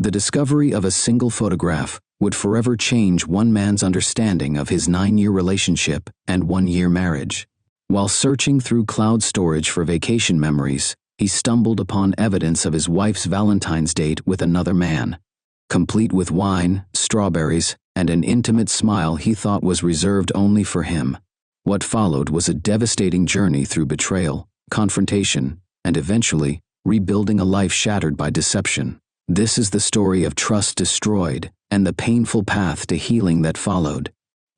The discovery of a single photograph would forever change one man's understanding of his 9-year relationship and 1-year marriage. While searching through cloud storage for vacation memories, he stumbled upon evidence of his wife's Valentine's date with another man, complete with wine, strawberries, and an intimate smile he thought was reserved only for him. What followed was a devastating journey through betrayal, confrontation, and eventually, rebuilding a life shattered by deception. This is the story of trust destroyed and the painful path to healing that followed.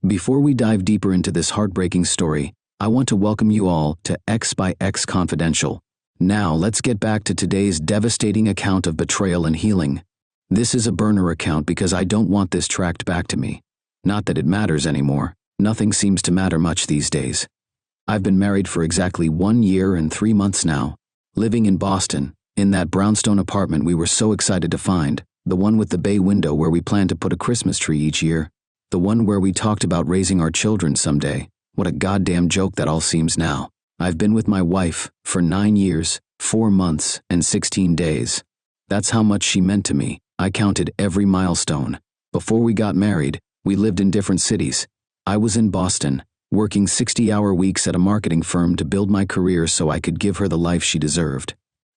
Before we dive deeper into this heartbreaking story, I want to welcome you all to X by X Confidential. Now let's get back to today's devastating account of betrayal and healing. This is a burner account because I don't want this tracked back to me. Not that it matters anymore. Nothing seems to matter much these days. I've been married for exactly 1 year and 3 months now, living in Boston, in that brownstone apartment we were so excited to find, the one with the bay window where we plan to put a Christmas tree each year, the one where we talked about raising our children someday. What a goddamn joke that all seems now. I've been with my wife for 9 years, 4 months, and 16 days. That's how much she meant to me. I counted every milestone. Before we got married, we lived in different cities. I was in Boston, working 60-hour weeks at a marketing firm to build my career so I could give her the life she deserved.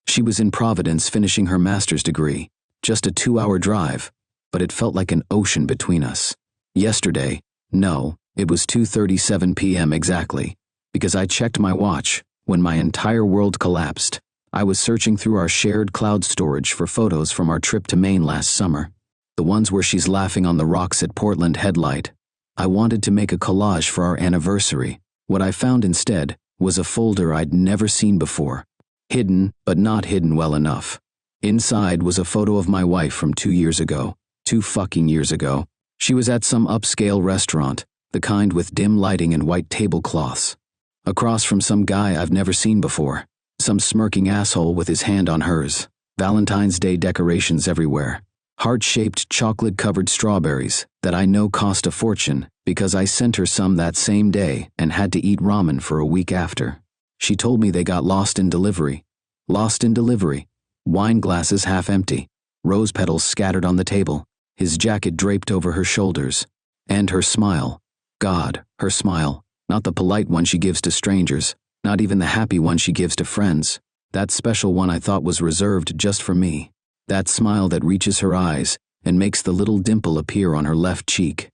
She was in Providence finishing her master's degree, just a 2-hour drive, but it felt like an ocean between us. Yesterday, no, it was 2:37 p.m. exactly, because I checked my watch when my entire world collapsed. I was searching through our shared cloud storage for photos from our trip to Maine last summer, the ones where she's laughing on the rocks at Portland Headlight. I wanted to make a collage for our anniversary. What I found instead was a folder I'd never seen before. Hidden, but not hidden well enough. Inside was a photo of my wife from 2 years ago. 2 fucking years ago. She was at some upscale restaurant, the kind with dim lighting and white tablecloths. Across from some guy I've never seen before. Some smirking asshole with his hand on hers. Valentine's Day decorations everywhere. Heart-shaped chocolate-covered strawberries that I know cost a fortune because I sent her some that same day and had to eat ramen for a week after. She told me they got lost in delivery. Lost in delivery. Wine glasses half empty. Rose petals scattered on the table. His jacket draped over her shoulders. And her smile. God, her smile. Not the polite one she gives to strangers. Not even the happy one she gives to friends. That special one I thought was reserved just for me. That smile that reaches her eyes and makes the little dimple appear on her left cheek.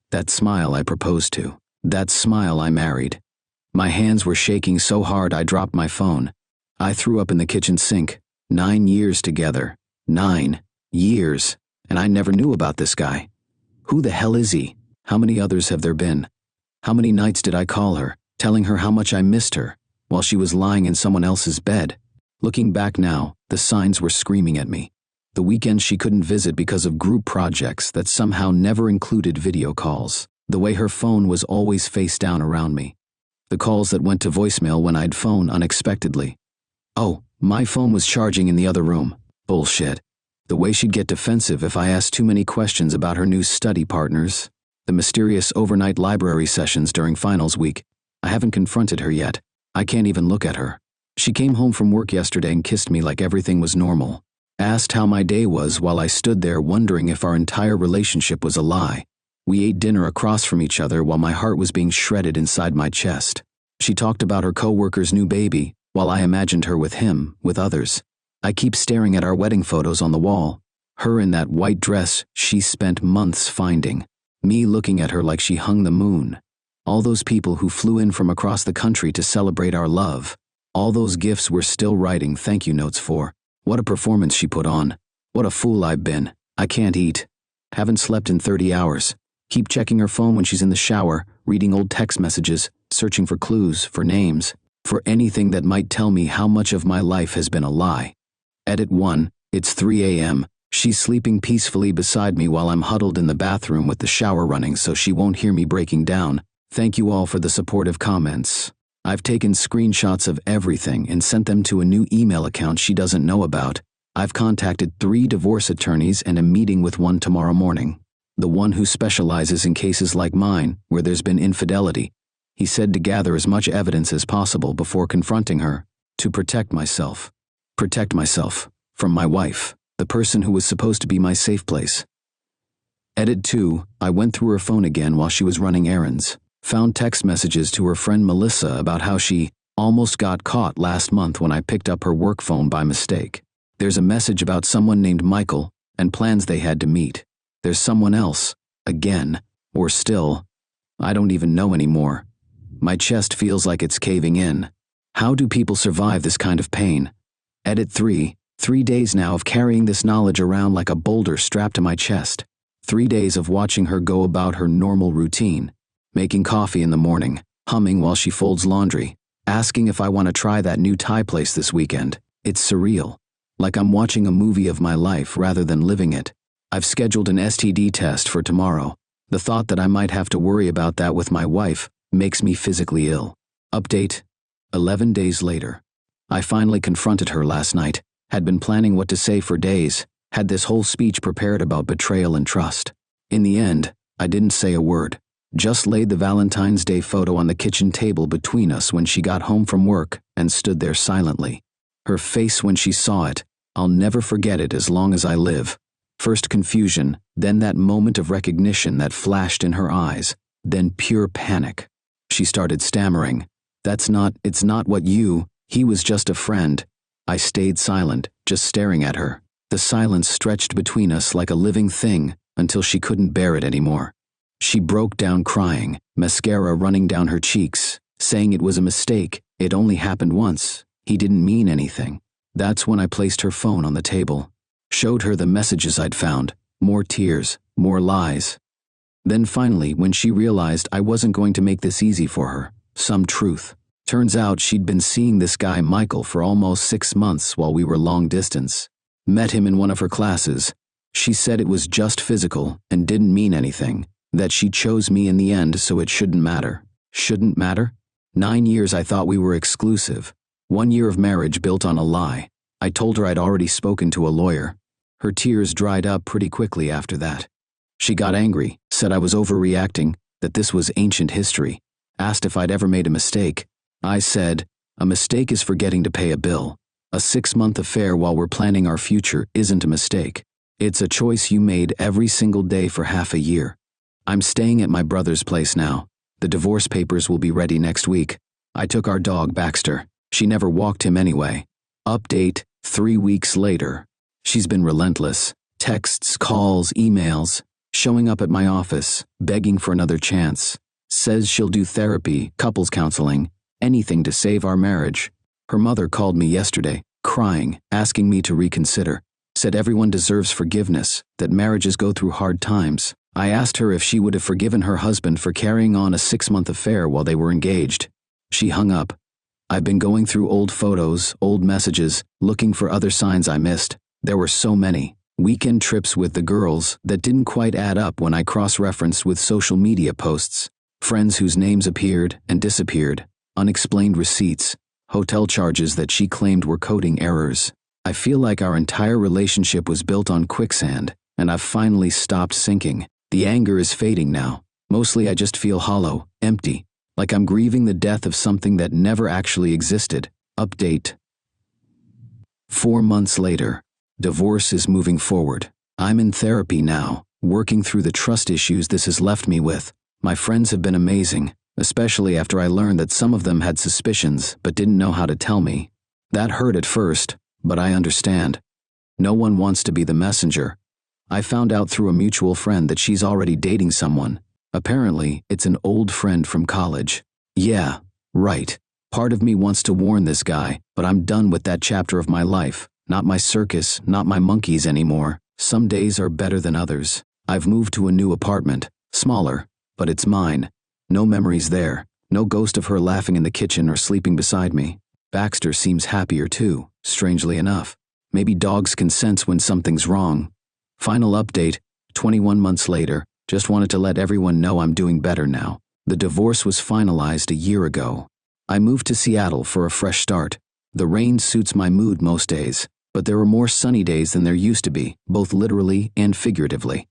That smile I proposed to. That smile I married. My hands were shaking so hard I dropped my phone. I threw up in the kitchen sink. 9 years together. 9 years. And I never knew about this guy. Who the hell is he? How many others have there been? How many nights did I call her, telling her how much I missed her, while she was lying in someone else's bed? Looking back now, the signs were screaming at me. The weekends she couldn't visit because of group projects that somehow never included video calls. The way her phone was always face down around me. The calls that went to voicemail when I'd phone unexpectedly. Oh, my phone was charging in the other room. Bullshit. The way she'd get defensive if I asked too many questions about her new study partners. The mysterious overnight library sessions during finals week. I haven't confronted her yet. I can't even look at her. She came home from work yesterday and kissed me like everything was normal. Asked how my day was while I stood there wondering if our entire relationship was a lie. We ate dinner across from each other while my heart was being shredded inside my chest. She talked about her coworker's new baby, while I imagined her with him, with others. I keep staring at our wedding photos on the wall. Her in that white dress she spent months finding. Me looking at her like she hung the moon. All those people who flew in from across the country to celebrate our love. All those gifts we're still writing thank you notes for. What a performance she put on. What a fool I've been. I can't eat. Haven't slept in 30 hours. Keep checking her phone when she's in the shower, reading old text messages, searching for clues, for names, for anything that might tell me how much of my life has been a lie. Edit 1, it's 3 a.m. She's sleeping peacefully beside me while I'm huddled in the bathroom with the shower running so she won't hear me breaking down. Thank you all for the supportive comments. I've taken screenshots of everything and sent them to a new email account she doesn't know about. I've contacted 3 divorce attorneys and a meeting with one tomorrow morning. The one who specializes in cases like mine, where there's been infidelity. He said to gather as much evidence as possible before confronting her, to protect myself. Protect myself from my wife. the person who was supposed to be my safe place. Edit 2. I went through her phone again while she was running errands. Found text messages to her friend Melissa about how she almost got caught last month when I picked up her work phone by mistake. There's a message about someone named Michael and plans they had to meet. There's someone else, again, or still. I don't even know anymore. My chest feels like it's caving in. How do people survive this kind of pain? Edit 3. 3 days now of carrying this knowledge around like a boulder strapped to my chest. 3 days of watching her go about her normal routine. Making coffee in the morning, humming while she folds laundry, asking if I want to try that new Thai place this weekend. It's surreal. Like I'm watching a movie of my life rather than living it. I've scheduled an STD test for tomorrow. The thought that I might have to worry about that with my wife makes me physically ill. Update. 11 days later. I finally confronted her last night. Had been planning what to say for days. Had this whole speech prepared about betrayal and trust. In the end, I didn't say a word. Just laid the Valentine's Day photo on the kitchen table between us when she got home from work and stood there silently. Her face when she saw it, I'll never forget it as long as I live. First confusion, then that moment of recognition that flashed in her eyes, then pure panic. She started stammering. It's not what he was just a friend. I stayed silent, just staring at her. The silence stretched between us like a living thing until she couldn't bear it anymore. She broke down crying, mascara running down her cheeks, saying it was a mistake, it only happened once, he didn't mean anything. That's when I placed her phone on the table. Showed her the messages I'd found, more tears, more lies. Then finally, when she realized I wasn't going to make this easy for her, some truth. Turns out she'd been seeing this guy Michael for almost 6 months while we were long distance. Met him in one of her classes. She said it was just physical and didn't mean anything. That she chose me in the end so it shouldn't matter. Shouldn't matter? 9 years I thought we were exclusive. 1 year of marriage built on a lie. I told her I'd already spoken to a lawyer. Her tears dried up pretty quickly after that. She got angry, said I was overreacting, that this was ancient history. Asked if I'd ever made a mistake. I said, a mistake is forgetting to pay a bill. A 6-month affair while we're planning our future isn't a mistake. It's a choice you made every single day for half a year. I'm staying at my brother's place now. The divorce papers will be ready next week. I took our dog Baxter. She never walked him anyway. Update, 3 weeks later. She's been relentless. Texts, calls, emails. Showing up at my office, begging for another chance. Says she'll do therapy, couples counseling, anything to save our marriage. Her mother called me yesterday, crying, asking me to reconsider. Said everyone deserves forgiveness, that marriages go through hard times. I asked her if she would have forgiven her husband for carrying on a 6-month affair while they were engaged. She hung up. I've been going through old photos, old messages, looking for other signs I missed. There were so many. Weekend trips with the girls that didn't quite add up when I cross-referenced with social media posts. Friends whose names appeared and disappeared. Unexplained receipts. Hotel charges that she claimed were coding errors. I feel like our entire relationship was built on quicksand, and I've finally stopped sinking. The anger is fading now. Mostly I just feel hollow, empty, like I'm grieving the death of something that never actually existed. Update. 4 months later. Divorce is moving forward. I'm in therapy now, working through the trust issues this has left me with. My friends have been amazing, especially after I learned that some of them had suspicions but didn't know how to tell me. That hurt at first, but I understand. No one wants to be the messenger. I found out through a mutual friend that she's already dating someone. Apparently, it's an old friend from college. Yeah, right. Part of me wants to warn this guy, but I'm done with that chapter of my life. Not my circus, not my monkeys anymore. Some days are better than others. I've moved to a new apartment. Smaller, but it's mine. No memories there. No ghost of her laughing in the kitchen or sleeping beside me. Baxter seems happier too, strangely enough. Maybe dogs can sense when something's wrong. Final update, 21 months later. Just wanted to let everyone know I'm doing better now. The divorce was finalized a year ago. I moved to Seattle for a fresh start. The rain suits my mood most days, but there are more sunny days than there used to be, both literally and figuratively.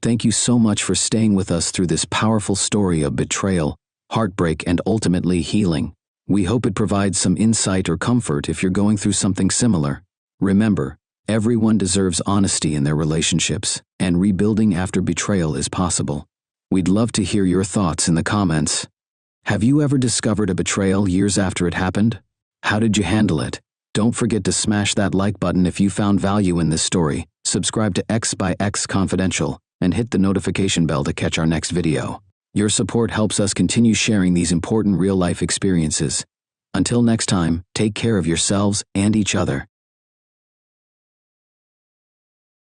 Thank you so much for staying with us through this powerful story of betrayal, heartbreak, and ultimately healing. We hope it provides some insight or comfort if you're going through something similar. Remember, Everyone deserves honesty in their relationships, and rebuilding after betrayal is possible. We'd love to hear your thoughts in the comments. Have you ever discovered a betrayal years after it happened? How did you handle it? Don't forget to smash that like button if you found value in this story, subscribe to X by X Confidential, and hit the notification bell to catch our next video. Your support helps us continue sharing these important real-life experiences. Until next time, take care of yourselves and each other.